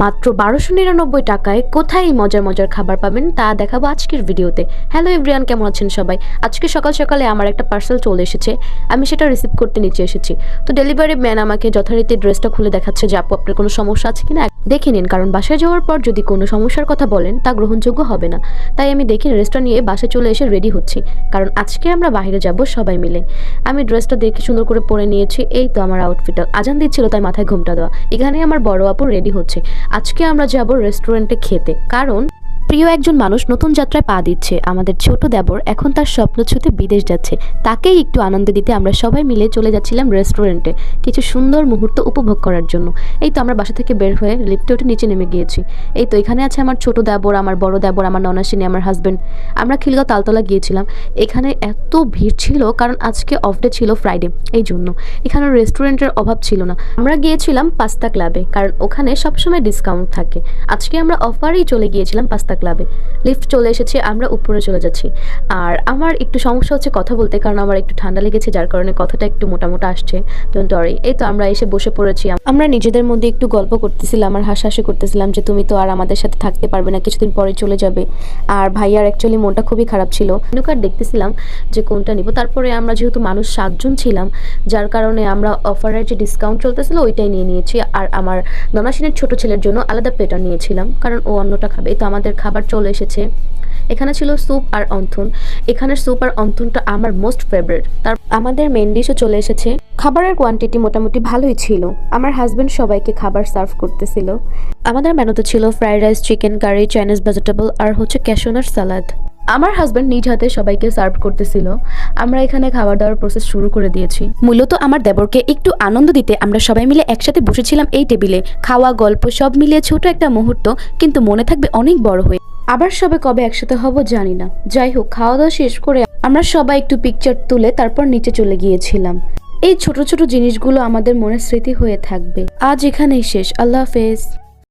মাত্র 1299 টাকায় কোথায় এই মজার মজার খাবার পাবেন তা দেখাবো আজকের ভিডিওতে। হ্যালো এভরিওয়ান, কেমন আছেন সবাই? আজকে সকাল সকালে আমার একটা পার্সেল চলে এসেছে, আমি সেটা রিসিভ করতে নিচে এসেছি। তো ডেলিভারি ম্যান আমাকে যথারীতি ড্রেসটা খুলে দেখাচ্ছে যে আপু আপনার কোনো সমস্যা আছে কিনা দেখে নিন, কারণ বাসায় যাওয়ার পর যদি কোনো সমস্যার কথা বলেন তা গ্রহণযোগ্য হবে না। তাই আমি দেখি ড্রেসটা নিয়ে বাসায় চলে এসে রেডি হচ্ছি, কারণ আজকে আমরা বাইরে যাব সবাই মিলে। আমি ড্রেসটা দেখে সুন্দর করে পরে নিয়েছি। এই তো আমার আউটফিটটা, আজান দিচ্ছিল তাই মাথায় ঘোমটা দেওয়া। এখানে আমার বড় আপু রেডি হচ্ছে। আজকে আমরা যাব রেস্টুরেন্টে খেতে, কারণ প্রিয় একজন মানুষ নতুন যাত্রায় পা দিচ্ছে। আমাদের ছোট দেবর এখন তার স্বপ্ন ছুতে বিদেশ যাচ্ছে, তাকেই একটু আনন্দ দিতে আমরা সবাই মিলে চলে যাচ্ছিলাম রেস্টুরেন্টে কিছু সুন্দর মুহূর্ত উপভোগ করার জন্য। এই তো আমরা বাসা থেকে বের হয়ে লিফটে উঠে নিচে নেমে গিয়েছি। এই তো এখানে আছে আমার ছোট দেবর, আমার বড় দেবর, আমার ননাসিনী, আমার হাজব্যান্ড। আমরা খিলগাঁও তালতলা গিয়েছিলাম। এখানে এত ভিড় ছিল কারণ আজকে অফ ডে ছিল, ফ্রাইডে, এই জন্য এখানে রেস্টুরেন্টের অভাব ছিল না। আমরা গিয়েছিলাম পাস্তা ক্লাবে, কারণ ওখানে সবসময় ডিসকাউন্ট থাকে। আজকে আমরা অফারেই চলে গিয়েছিলাম পাস্তা ক্লাবে। লিফট চলে এসেছে, আমরা উপরে চলে যাচ্ছি। আর আমার একটু সমস্যা হচ্ছে কথা বলতে, কারণ আমার একটু ঠান্ডা লেগেছে, যার কারণে কথাটা একটু মোটা আসছে। Don't worry. এই তো আমরা এসে বসে পড়েছি। আমরা নিজেদের মধ্যে একটু গল্প করতেছিলাম আর হাসাহাসি করতেছিলাম যে তুমি তো আর আমাদের সাথে থাকতে পারবে না, কিছুদিন পরে চলে যাবে। আর ভাইয়ার অ্যাকচুয়ালি মনটা খুবই খারাপ ছিল। মেনু কার্ড দেখতেছিলাম যে কোনটা নিব। তারপরে আমরা যেহেতু মানুষ 7 জন ছিলাম, যার কারণে আমরা অফারের যে ডিসকাউন্ট চলতেছিল ওইটাই নিয়ে নিয়েছি। আর আমার ননাসিনের ছোট ছেলের জন্য আলাদা প্লেটার নিয়েছিলাম, কারণ ও অন্যটা খাবে। এই তো আমাদের খাবার চলে এসেছে। এখানে ছিল স্যুপ আর অন্থন। এখানের স্যুপ আর অন্থনটা আমার মোস্ট ফেভারিট। তার আমাদের মেন ডিশও চলে এসেছে। খাবারের কোয়ান্টিটি মোটামুটি ভালোই ছিল। আমার হাজবেন্ড সবাইকে খাবার সার্ভ করতেছিল। আমাদের মেনুতে ছিল fried rice, chicken curry, Chinese vegetable আর হচ্ছে ক্যাশনাট সালাদ। আমার হাজব্যান্ড নিজ হাতে সবাইকে সার্ভ করতেছিল। আমরা এখানে খাবার দাওয়ার প্রসেস শুরু করে দিয়েছি। মূলত আমার দেবরকে একটু আনন্দ দিতে আমরা সবাই মিলে একসাথে বসেছিলাম এই টেবিলে। খাওয়া, গল্প সব মিলিয়ে ছোট একটা মুহূর্ত, কিন্তু মনে থাকবে অনেক বড় হয়ে। আবার সবে কবে একসাথে হব জানি না। যাই হোক, খাওয়া দাওয়া শেষ করে আমরা সবাই একটু পিকচার তুলে তারপর নিচে চলে গিয়েছিলাম। এই ছোট ছোট জিনিসগুলো আমাদের মনে স্মৃতি হয়ে থাকবে। আজ এখানেই শেষ। আল্লাহ হাফেজ।